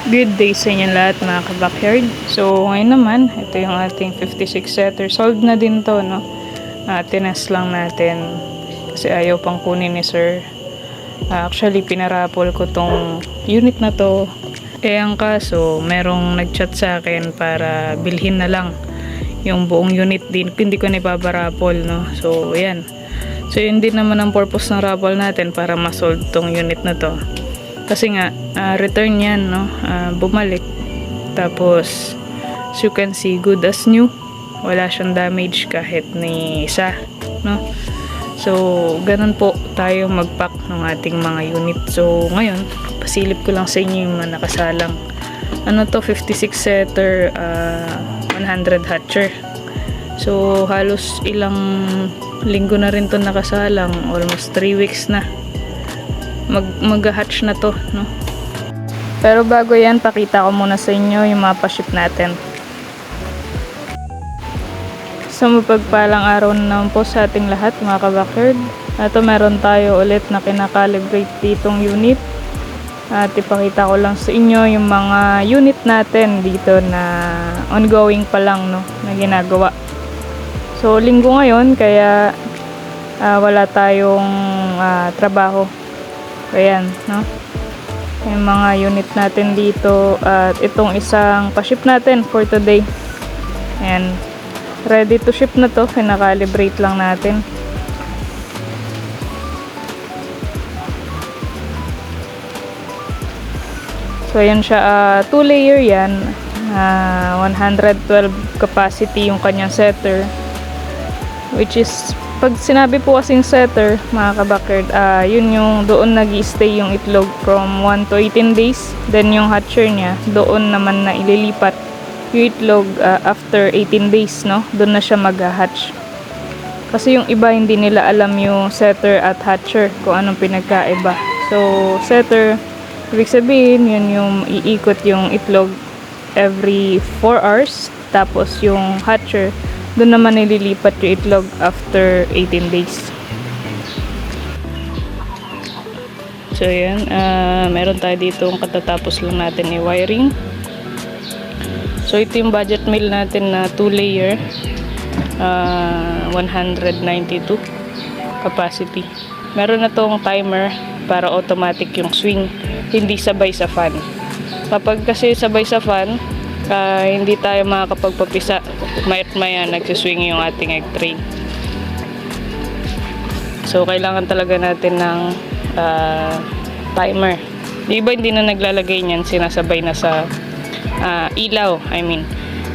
Good day sa inyo lahat mga ka-backyard. So ngayon naman, ito yung ating 56 setter. Solved na din to, no? Tinest lang natin kasi ayaw pang kunin ni sir. Actually, pinarapol ko tong unit na to. Ang kaso, merong nag-chat sa akin para bilhin na lang yung buong unit din. Hindi ko na ipaparapol, no? So, yan. So, yun din naman ang purpose ng raffle natin para ma-solve tong unit na to. Kasi nga, return yan, no? Bumalik. Tapos, as you can see, good as new. Wala siyang damage kahit ni isa, no? So, ganun po tayo mag-pack ng ating mga unit. So, ngayon, pasilip ko lang sa inyo yung mga nakasalang. Ano to? 56 setter, 100 hatcher. So, halos ilang linggo na rin to nakasalang. Almost 3 weeks na. Mag-hatch na to, no? Pero bago yan, pakita ko muna sa inyo yung mga pa-ship natin. So, mapagpalang araw na naman po sa ating lahat, mga ka-backyard. Ito, meron tayo ulit na kinakalibrate ditong unit. At ipakita ko lang sa inyo yung mga unit natin dito na ongoing pa lang, no, na ginagawa. So, linggo ngayon, kaya wala tayong trabaho. Ayan, no? Yung mga unit natin dito at itong isang pa-ship natin for today. Ayan. Ready to ship na to. Kinakalibrate lang natin. So, ayan siya. 2 layer yan. 112 capacity yung kanyang setter. Which is, pag sinabi po kasing setter, mga ka-backyard, yun yung doon nag-i-stay yung itlog from 1 to 18 days. Then yung hatcher niya, doon naman na ililipat yung itlog after 18 days, no? Doon na siya mag-hatch. Kasi yung iba hindi nila alam yung setter at hatcher kung anong pinagkaiba. So, setter, ibig sabihin, yun yung iikot yung itlog every 4 hours. Tapos yung hatcher, doon naman nililipat yung itlog after 18 days. So, yan. Meron tayo dito ang katatapos lang natin i-wiring. So, ito yung budget meal natin na 2 layer. 192 capacity. Meron na tong timer para automatic yung swing. Hindi sabay sa fan. Kapag kasi sabay sa fan, hindi tayo makakapagpapisa. Mayat maya nagsiswing yung ating egg tray. So, kailangan talaga natin ng timer. Di ba hindi na naglalagay niyan, sinasabay na sa ilaw.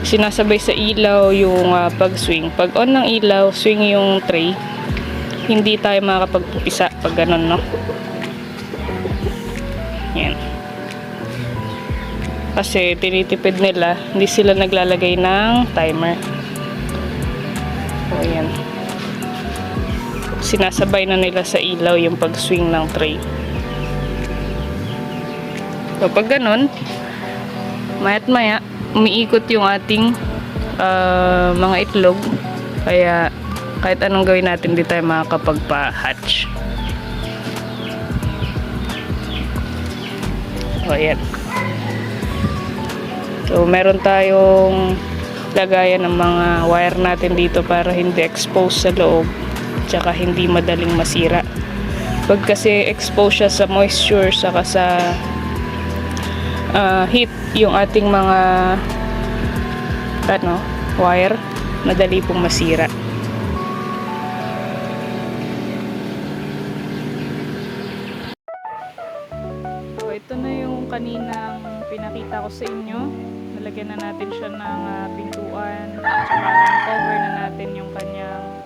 Sinasabay sa ilaw yung pag-swing. Pag on ng ilaw, swing yung tray. Hindi tayo makakapagpapisa pag ganun, no? Yan. Kasi tinitipid nila, hindi sila naglalagay ng timer. So, ayan. Sinasabay na nila sa ilaw yung pag-swing ng tray. So, pag ganun, maya't maya, umiikot yung ating mga itlog. Kaya, kahit anong gawin natin, di tayo makakapagpa-hatch. So, ayan. So, meron tayong lagayan ng mga wire natin dito para hindi expose sa loob tsaka hindi madaling masira. Pag kasi expose siya sa moisture saka sa heat yung ating mga wire, madali pong masira. So, ito na yung kaninang pinakita ko sa inyo. Nalagyan na natin siya ng pintuan at cover na natin yung kanyang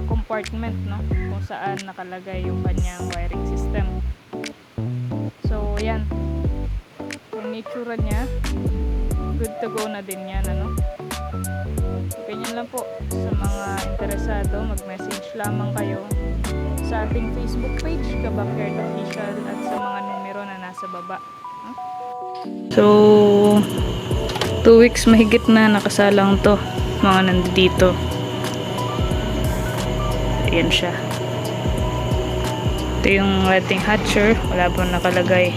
compartment, no? Kung saan nakalagay yung kanyang wiring system. So, yan. Yung nature niya, good to go na din yan, ano? So, ganyan lang po. Sa mga interesado, mag-message lamang kayo sa ating Facebook page, Ka-Backyard Official, at sa mga numero na nasa baba. So, 2 weeks mahigit na nakasalang to, mga nandito. Ayan siya. Ito Ito yung ating hatcher. Wala pang nakalagay.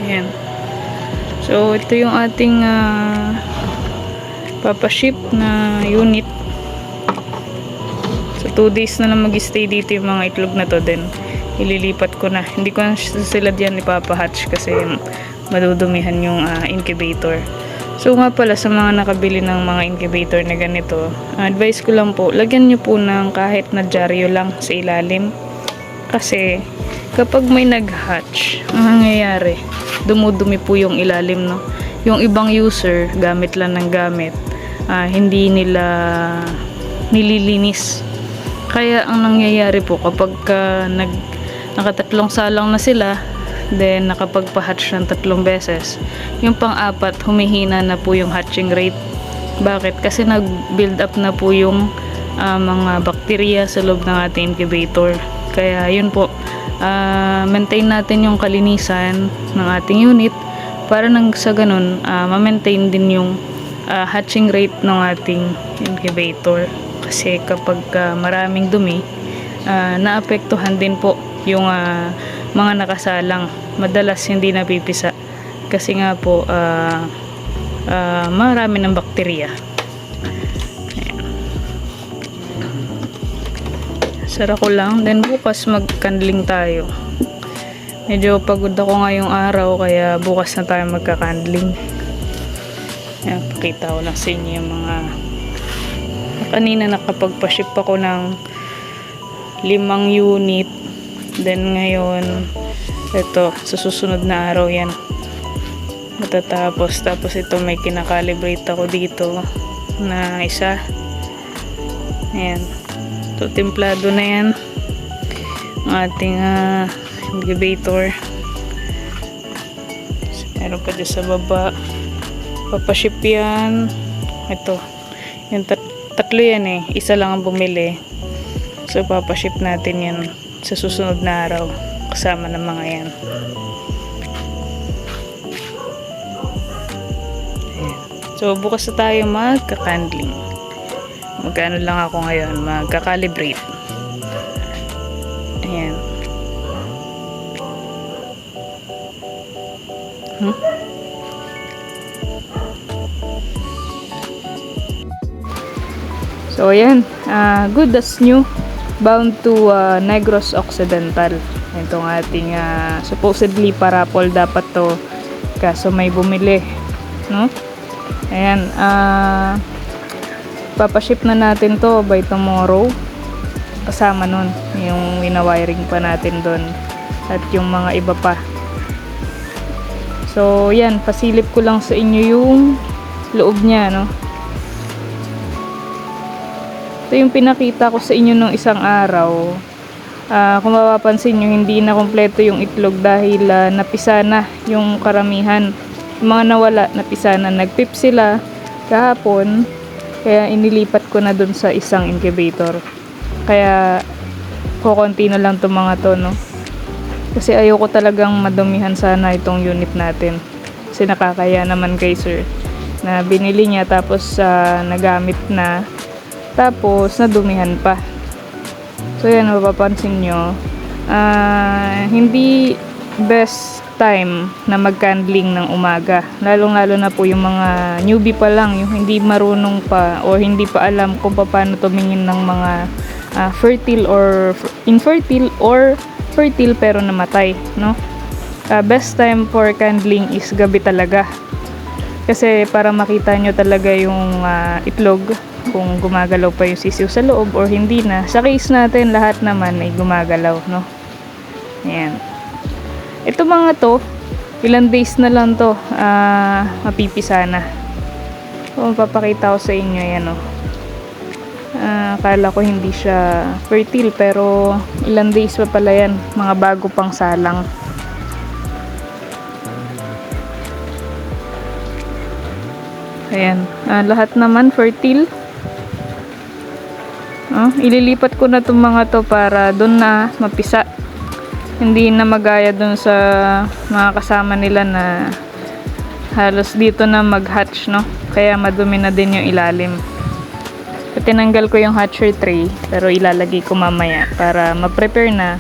Ayan. So, ito yung ating papaship na unit. So, 2 days na lang mag-stay dito yung mga itlog na to. Then, ililipat ko na. Hindi ko na sila diyan ipapahatch kasi madudumihan yung incubator. So, nga pala sa mga nakabili ng mga incubator na ganito, advice ko lang po, lagyan nyo po ng kahit na dyaryo lang sa ilalim. Kasi, kapag may nag-hatch, ang nangyayari, dumudumi po yung ilalim, no? Yung ibang user, gamit lang ng gamit, hindi nila nililinis. Kaya ang nangyayari po kapag nakatatlong salang na sila, then nakapagpa-hatch ng 3 beses, yung pang-apat humihina na po yung hatching rate. Bakit? Kasi nag-build up na po yung mga bakterya sa loob ng ating incubator. Kaya yun po, maintain natin yung kalinisan ng ating unit para nang sa ganun ma-maintain din yung hatching rate ng ating incubator. Kasi kapag maraming dumi, naapektuhan din po yung mga nakasalang. Madalas hindi napipisa kasi nga po marami ng bakterya. Sara ko lang, then bukas mag-candling tayo. Medyo pagod ako ngayong araw, kaya bukas na tayo magka-candling. Ayan, pakita ko lang sa inyo yung mga kanina nakapagpa-ship ako ng 5 unit. Then ngayon ito, sa susunod na araw yan matatapos. Tapos ito may kinakalibrate ako dito na isa. Ayan, ito templado na yan ang ating incubator. So, meron pa dyan sa baba, papaship yan. Ito yung tatlo yan eh, isa lang ang bumili, so papaship natin yan sa susunod na araw kasama ng mga yan. Ayan. So bukas na tayo magka-candling. Magkano lang ako ngayon, magka-calibrate. Ayan. So ayan, good as new, bound to Negros Occidental. Itong ating supposedly parapol dapat to, kaso may bumili, no? Ayan, papaship na natin to by tomorrow. Kasama nun yung winawiring pa natin doon at yung mga iba pa. So yan, pasilip ko lang sa inyo yung loob niya, no? Ito yung pinakita ko sa inyo nung isang araw. Kung mapapansin nyo, hindi na kompleto yung itlog dahil napisa na yung karamihan. Yung mga nawala, napisa na. Nagpip sila kahapon, kaya inilipat ko na dun sa isang incubator. Kaya kukunti na lang itong mga to, no? Kasi ayoko talagang madumihan sana itong unit natin. Kasi nakakaya naman kay sir na binili niya tapos nagamit na, tapos nadumihan pa. So yan, mapapansin nyo, hindi best time na mag-candling ng umaga, lalong lalo na po yung mga newbie pa lang, yung hindi marunong pa o hindi pa alam kung paano tumingin ng mga fertile or infertile or fertile pero namatay, no? Best time for candling is gabi talaga, kasi para makita nyo talaga yung itlog kung gumagalaw pa yung sisiw sa loob or hindi na. Sa case natin, lahat naman ay gumagalaw, no? Ayan. Ito mga to, ilang days na lang to mapipisa na. So, mapapakita ko sa inyo yan, no? Akala ko hindi siya fertile, pero ilang days pa pala yan, mga bago pang salang. Ayan, lahat naman fertile. Ililipat ko na itong mga to para doon na mapisa. Hindi na magaya dun sa mga kasama nila na halos dito na mag-hatch, no? Kaya madumi na din yung ilalim. Tinanggal ko yung hatchery tray, pero ilalagay ko mamaya para ma-prepare na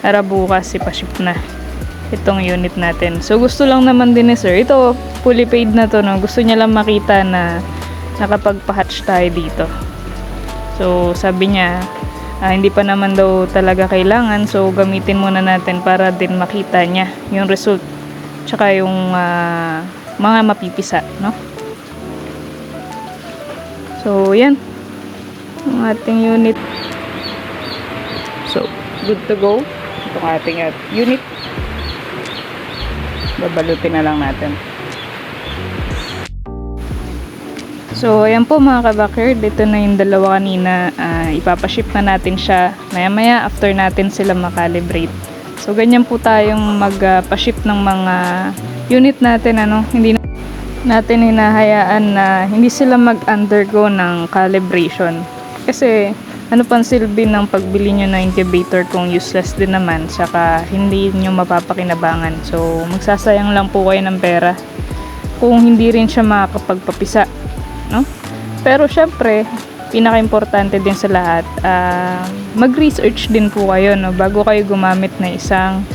para bukas ipaship na itong unit natin. So gusto lang naman din ni sir, ito fully paid na to, no? Gusto niya lang makita na nakapagpa-hatch tayo dito. So sabi niya, hindi pa naman daw talaga kailangan, so gamitin muna natin para din makita niya yung result tsaka yung mga mapipisa, no? So yan ang ating unit. So good to go itong ating unit. Babalutin na lang natin. So ayan po mga ka-backyard, ito na yung dalawa kanina. Ipapaship na natin siya maya maya after natin sila makalibrate. So ganyan po tayong magpaship ng mga unit natin, ano, hindi natin hinahayaan na hindi sila mag-undergo ng calibration. Kasi ano pang silbi ng pagbili nyo ng incubator kung useless din naman, saka hindi nyo mapapakinabangan. So magsasayang lang po kayo ng pera kung hindi rin siya makakapagpapisa, no? Pero syempre, pinaka-importante din sa lahat, mag-research din po kayo, no, bago kayo gumamit na isang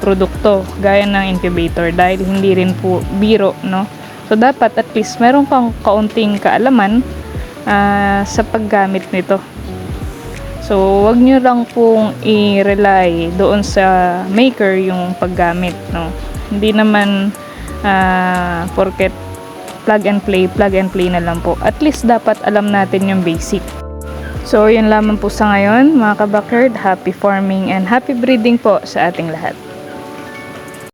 produkto gaya ng incubator, dahil hindi rin po biro, no? So dapat at least meron kang kaunting kaalaman sa paggamit nito. So wag nyo lang pong i-rely doon sa maker yung paggamit, no? Hindi naman porket plug and play na lang po. At least dapat alam natin yung basic. So yun lamang po sa ngayon mga ka-backyard. Happy farming and happy breeding po sa ating lahat.